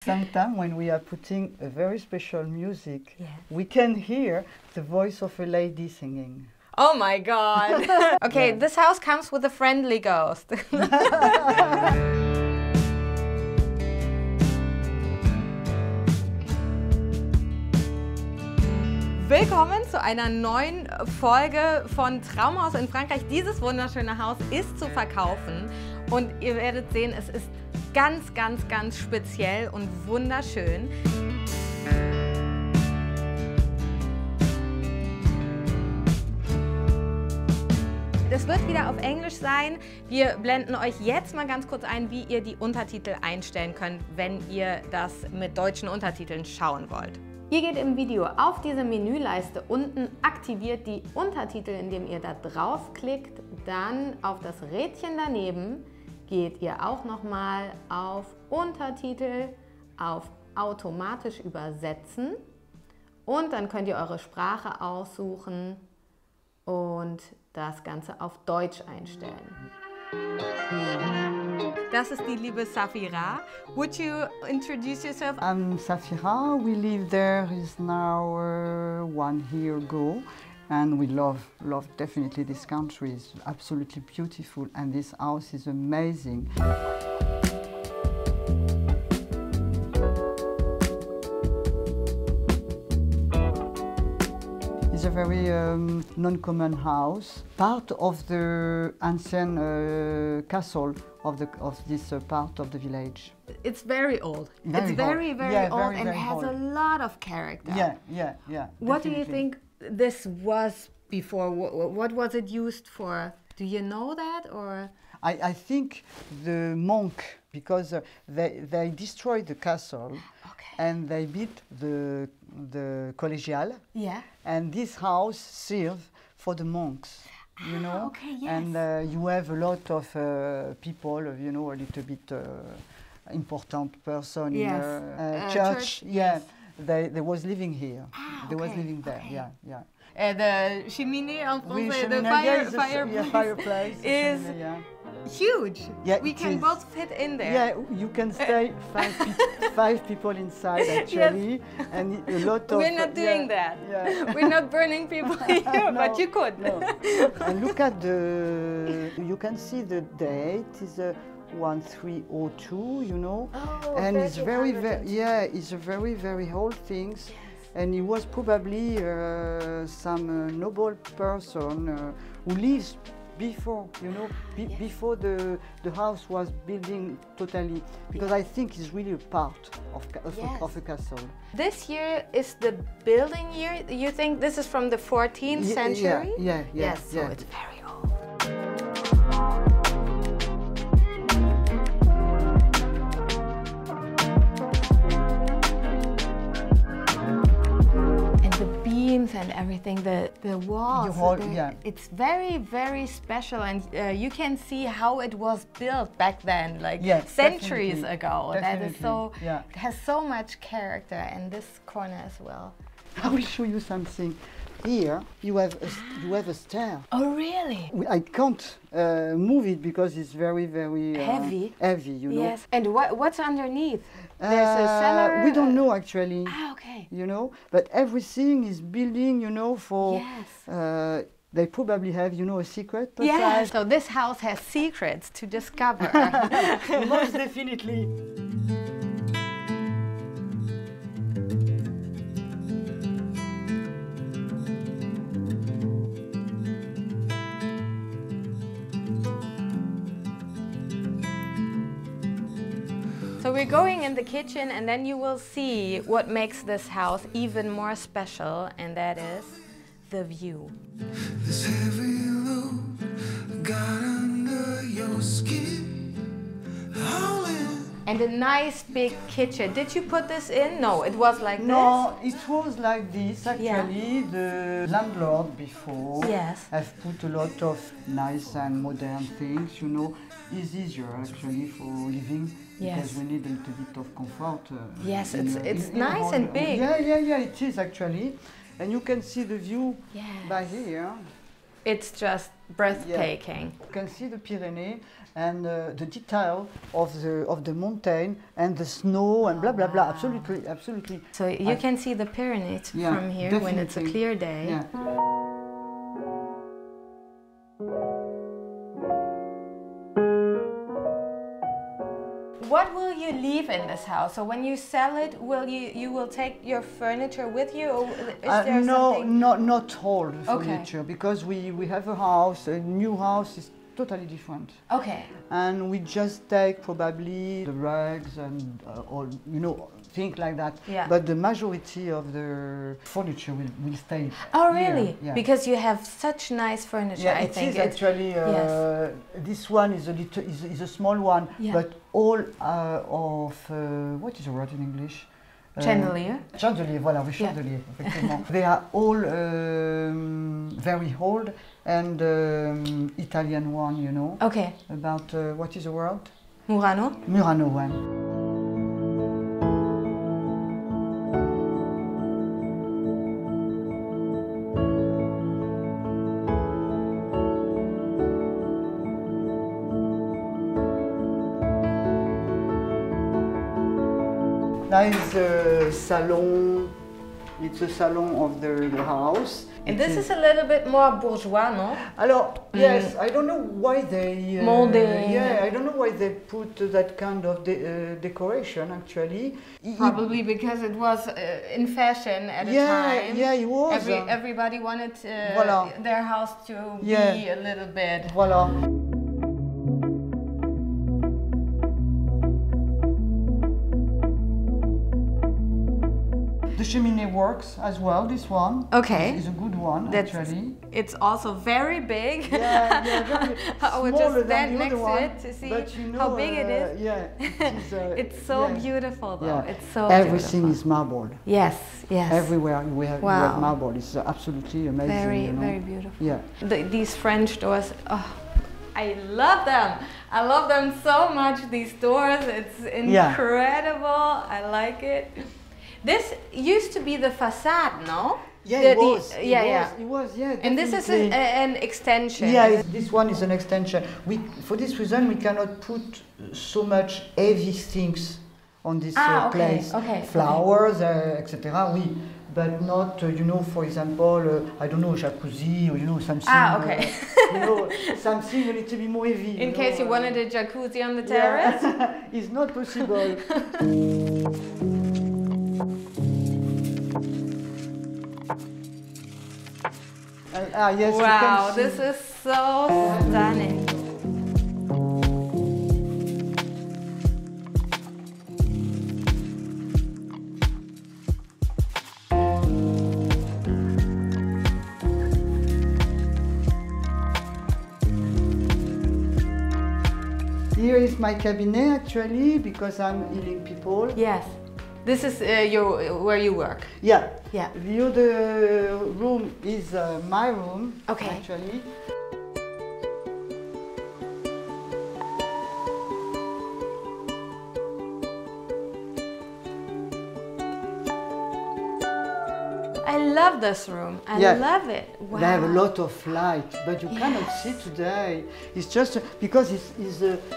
Sometimes when we are putting a very special music, Yeah. we can hear the voice of a lady singing. Oh my god. Okay, this house comes with a friendly ghost. Willkommen zu einer neuen Folge von Traumhaus in Frankreich. Dieses wunderschöne Haus ist zu verkaufen und ihr werdet sehen, es ist ganz, ganz, ganz speziell und wunderschön. Das wird wieder auf Englisch sein. Wir blenden euch jetzt mal ganz kurz ein, wie ihr die Untertitel einstellen könnt, wenn ihr das mit deutschen Untertiteln schauen wollt. Ihr geht im Video auf diese Menüleiste unten, aktiviert die Untertitel, indem ihr da draufklickt, dann auf das Rädchen daneben geht ihr auch nochmal auf Untertitel, auf automatisch übersetzen und dann könnt ihr eure Sprache aussuchen und das Ganze auf Deutsch einstellen. Das ist die liebe Safira. Would you introduce yourself? I'm Safira. We live there is now 1 year ago, and we love definitely this country. It's absolutely beautiful, and this house is amazing. It's a very non-common house, part of the ancient castle of this part of the village. It's very old. Very it's very, old. very Yeah, old very, and very has old. a lot of character. Yeah. What do you definitely. think this was before? What was it used for? Do you know that or? I think the monk, because they destroyed the castle and they built the collegial. Yeah. And this house served for the monks, you know. Okay, yes. And you have a lot of people, you know, a little bit important person Yes. in church. Church, Yeah, yes. they was living here. They was okay, living there. okay. Yeah. The cheminée en Oui, français, the cheminée, yes, fireplace, fireplace is cheminée, yeah. huge. Yeah, We it can is. both fit in there. Yeah, you can stay five people inside actually, and a lot of. We're not doing that. Yeah. We're not burning people here, No, but you could. No. And look at you can see the date is 1302, you know, Oh, and it's very, 1302. yeah, it's a very, very old things. And he was probably some noble person who lives before, you know, before the house was building totally, because I think it's really a part of a castle. This year is the building year. You think this is from the 14th century? Yeah. Yes, so yeah. it's very old. And the beams and everything, the walls, it's very, very special, and you can see how it was built back then, like centuries ago. That is so, it has so much character, and this corner as well. I will show you something. Here you have a stair. Oh, really? I can't move it because it's very, very heavy. Heavy, you know. Yes. And what's underneath? There's a cellar. We don't know actually. Ah, okay. You know, but everything is building, you know, for. Yes. They probably have, you know, a secret. Yeah. So this house has secrets to discover. Most definitely. So we're going in the kitchen, and then you will see what makes this house even more special, and that is the view. This heavy load got under your skin, howling. And a nice big kitchen. Did you put this in? No, it was like No, it was like this actually. The landlord before Yes. have put a lot of nice and modern things, you know. It's easier actually for living. Yes. Because we need a little bit of comfort. Yes, in it's in nice and big. Yeah, it is actually. And you can see the view Yes. by here. It's just breathtaking. Yeah. You can see the Pyrenees and the detail of the mountain and the snow and blah blah blah. Absolutely, absolutely. So you can see the Pyrenees from here definitely. when it's a clear day. Yeah. What will you leave in this house? So when you sell it, will you will take your furniture with you, or is there no, something? not all the furniture, because we have a house. A new house is totally different. Okay. And we just take probably the rugs and all, you know, things like that. Yeah. But the majority of the furniture will stay. Oh really? Here. Yeah. Because you have such nice furniture. Yeah, I it think is actually. yes. This one is a small one, Yeah. but all of what is the word in English? Chandelier. Chandelier, voilà, oui, chandelier, effectivement. They are all very old and Italian one, you know. Okay. About what is the word? Murano. Murano one. Now is the salon. It's a salon of the house. And this is a little bit more bourgeois, no? Alors, yes, I don't know why they... Molding. Yeah, I don't know why they put that kind of decoration, actually. Probably because it was in fashion at the time. Yeah, it was. Everybody wanted Voilà. their house to be a little bit... Voilà. The cheminée works as well, this one. Okay. It's a good one, actually. It's also very big. Yeah, very I would smaller just than stand the next other one, to it to see but you know, how big it is. Yeah, it is, it's so beautiful though. Yeah. It's so Everything beautiful. is marble. Yes, yes. Everywhere we have marble. It's absolutely amazing. Very, you know? very beautiful. Yeah. These French doors, oh, I love them. I love them so much, these doors. It's incredible. I like it. This used to be the facade, no? Yeah, it was. It was, yeah. And this is an extension. Yeah, this one is an extension. For this reason, we cannot put so much heavy things on this place. Okay. Flowers, etc. Oui, but not, you know, for example, I don't know, jacuzzi or you know something. Okay. You know, something a little bit more heavy. In case you wanted a jacuzzi on the terrace. Yeah. It's not possible. Yes, wow, this is so stunning. Here is my cabinet actually, because I'm healing people. Yes. This is where you work? Yeah. Yeah. The other room is my room, actually. I love this room. I love it. Wow. They have a lot of light, but you cannot see today. It's just because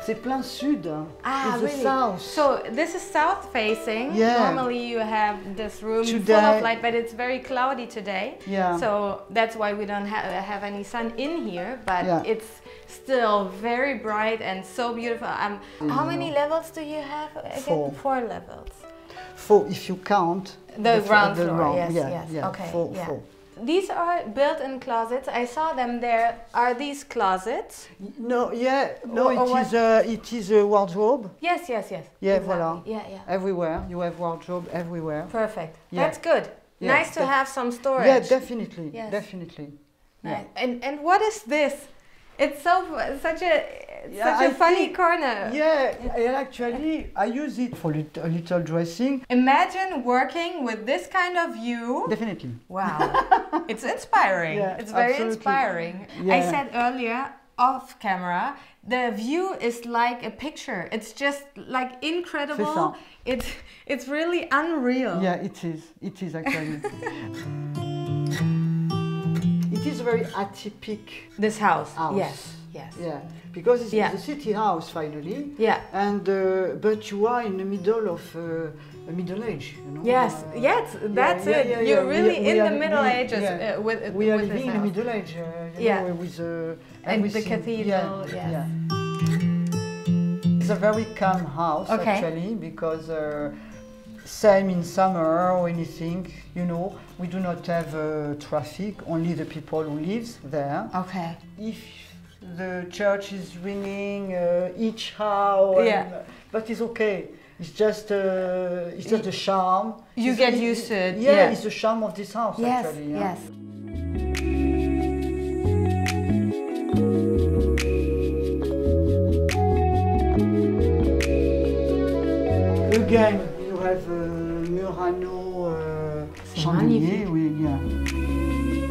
c'est plein sud. It's really? the south. So this is south facing. Yeah. Normally you have this room Today, full of light, but it's very cloudy today. Yeah. So that's why we don't have any sun in here, but it's still very bright and so beautiful. How many levels do you have? Again? 4 levels. 4 if you count. The ground floor, yes. Okay, 4. These are built-in closets. I saw them there. Are these closets? No, it is a wardrobe. Yes. Yeah, exactly. voilà. Yeah. Everywhere, you have wardrobe everywhere. Perfect. Yeah. That's good. Yeah, nice to have some storage. Yeah, definitely. Yes. Definitely. Nice. And what is this? It's such a funny corner. Yeah, and actually I use it for a little dressing. Imagine working with this kind of view. Definitely. Wow. It's inspiring. Yeah, it's very absolutely. inspiring. Yeah. I said earlier off camera, the view is like a picture. It's just like incredible. It's really unreal. Yeah, it is. It is actually. It is very atypic. This house. House. Yes. Yes. Yeah, because it's Yeah. the city house finally. Yeah. And but you are in the middle of a middle age, you know. Yes. Yes. That's it. You're really we in are the Middle Ages we with are this living in the house. Middle Age. You Yeah. know, with And the everything. cathedral. Yeah. Yes. Yeah. It's a very calm house Okay. actually, because same in summer or anything, you know, we do not have traffic, only the people who lives there. Okay. If the church is ringing each hour, Yeah. but it's okay. It's just the charm. You It's get used to it. Yeah, Yeah. it's the charm of this house Yes. actually. Yeah? Yes. Again, you have Murano chandelier. Yeah.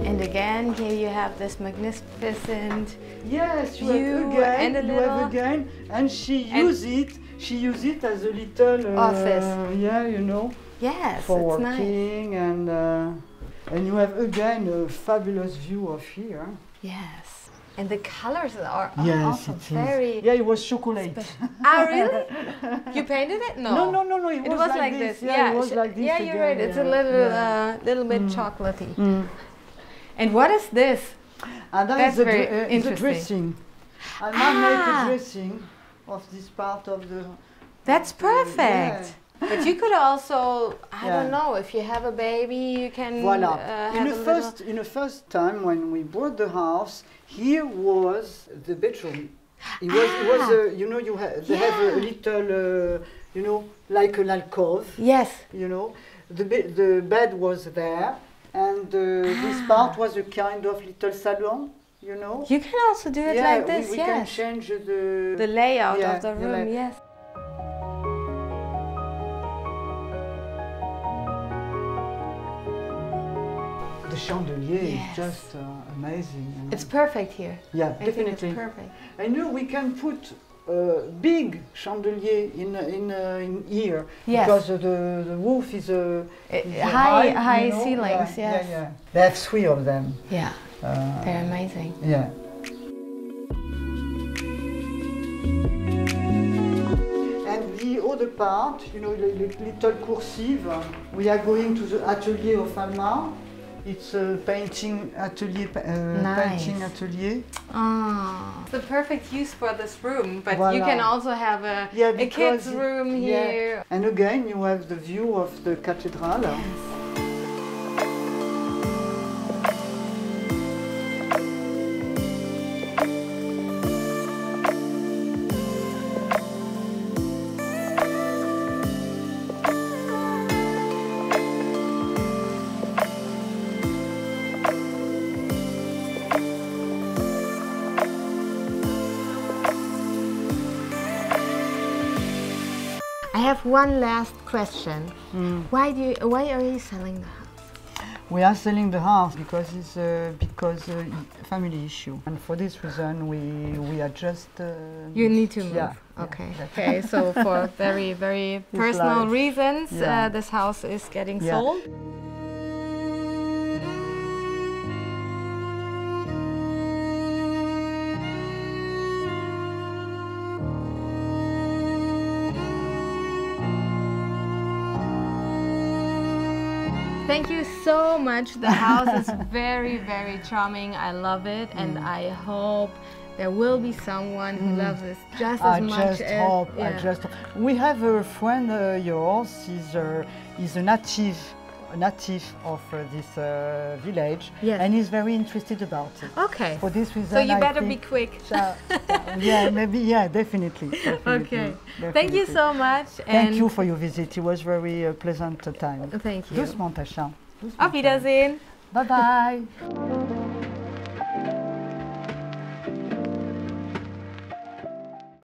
And again, here you have this magnificent. Yes, you view have again. and a You little- have again, and she use it as a little Office. Yeah, you know, Yes, for it's nice. working, and you have again a fabulous view of here. Yes. And the colors are Yes, also it is. very. Yeah, it was chocolate. Ah, really? You painted it? No. No. It was like this. Yeah, it was like this. Yeah, you're again, right. It's a little bit chocolatey. Mm. And what is this? And that That's is the, very the interesting. dressing. And I make a dressing of this part of the. That's perfect. Yeah. But you could also, I Yeah. don't know, if you have a baby, you can Voila. have In the first time when we bought the house, here was the bedroom. It was you know, they have a little, you know, like an alcove. Yes. You know, the bed was there, and this part was a kind of little salon. You know. You can also do it like this, we yes. can change The layout Yeah, of the the room, lay- yes. The chandelier Yes. is just amazing. You know. It's perfect here. Yeah, I think definitely. it's perfect. I know we can put a big chandelier in here, Yes. because the roof is a High you know? ceilings, Yeah, yes. yeah. They have 3 of them. Yeah, they're amazing. Yeah. And the other part, you know, the little cursive, we are going to the atelier of Alma. It's a painting atelier. Nice. Painting atelier. Ah, the perfect use for this room, but you Voila. can also have a because kid's room here. And again, you have the view of the cathedral. I have one last question. Why are you selling the house? We are selling the house because it's family issue, and for this reason we are just. You need to move. Yeah. Okay. Yeah. Okay. So for very, very personal life. reasons, Yeah. this house is getting Yeah. sold. Thank you so much. The house is very, very charming. I love it, and I hope there will be someone who loves this just as much as. We have a friend yours. He's a native of this village, Yes. and he's very interested about it. Okay. For this reason, So you I better be think- quick. Yeah, maybe. Yeah, definitely. Okay. Thank you definitely. so much. Thank you for your visit. It was very pleasant time. Thank you. Doucement, Tasha. Auf Wiedersehen. Bye bye.